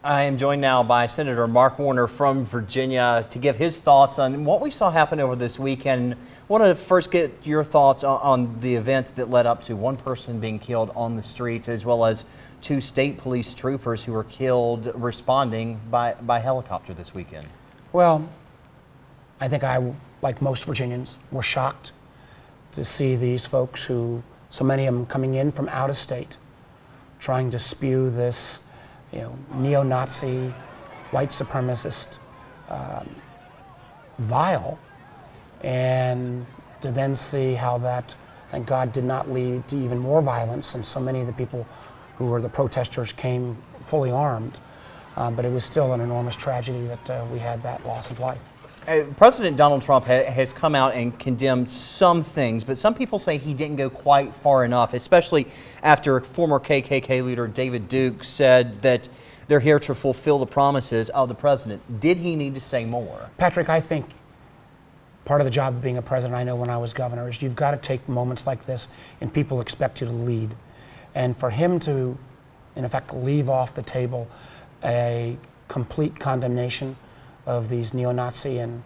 I am joined now by Senator Mark Warner from Virginia to give his thoughts on what we saw happen over this weekend. I want to first get your thoughts on the events that led up to one person being killed on the streets, as well as two state police troopers who were killed responding by helicopter this weekend. Well, I think I, like most Virginians, were shocked to see these folks who, so many of them coming in from out of state, trying to spew this neo-Nazi, white supremacist vile, and to then see how that, thank God, did not lead to even more violence, and so many of the people who were the protesters came fully armed. But it was still an enormous tragedy that we had that loss of life. President Donald Trump has come out and condemned some things, but some people say he didn't go quite far enough, especially after former KKK leader David Duke said that they're here to fulfill the promises of the president. Did he need to say more? Patrick, I think part of the job of being a president, I know when I was governor, is you've got to take moments like this and people expect you to lead. And for him to, in effect, leave off the table a complete condemnation of these neo-Nazi and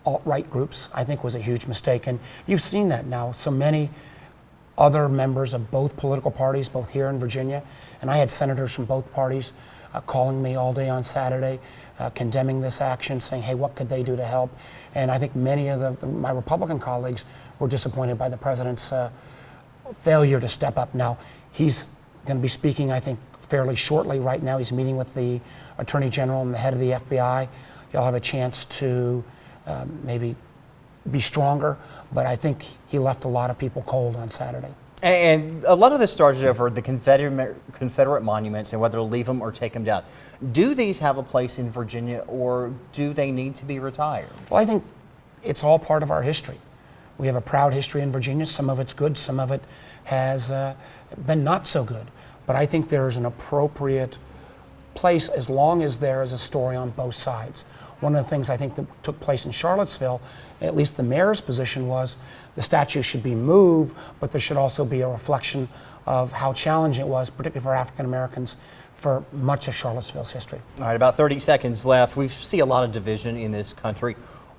alt-right groups, I think was a huge mistake. And you've seen that now. So many other members of both political parties, both here in Virginia, and I had senators from both parties calling me all day on Saturday, condemning this action, saying, hey, what could they do to help? And I think many of my Republican colleagues were disappointed by the president's failure to step up. Now, he's going to be speaking, I think, fairly shortly. Right now he's meeting with the Attorney General and the head of the FBI. He'll have a chance to maybe be stronger, but I think he left a lot of people cold on Saturday. And a lot of this started over the Confederate monuments and whether to leave them or take them down. Do these have a place in Virginia, or do they need to be retired? Well, I think it's all part of our history. We have a proud history in Virginia. Some of it's good, some of it has been not so good. But I think there's an appropriate place as long as there is a story on both sides. One of the things I think that took place in Charlottesville, at least the mayor's position, was the statue should be moved, but there should also be a reflection of how challenging it was, particularly for African Americans, for much of Charlottesville's history. All right, about 30 seconds left. We see a lot of division in this country.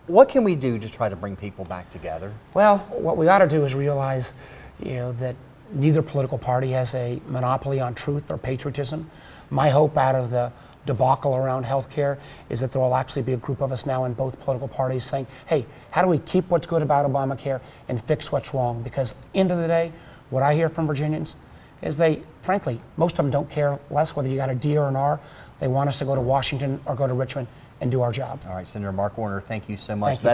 What can we do to try to bring people back together? Well, what we ought to do is realize, that neither political party has a monopoly on truth or patriotism. My hope out of the debacle around health care is that there will actually be a group of us now in both political parties saying, hey, how do we keep what's good about Obamacare and fix what's wrong? Because end of the day, what I hear from Virginians is they, frankly, most of them don't care less whether you got a D or an R. They want us to go to Washington or go to Richmond and do our job. All right, Senator Mark Warner, thank you so much. Thank you.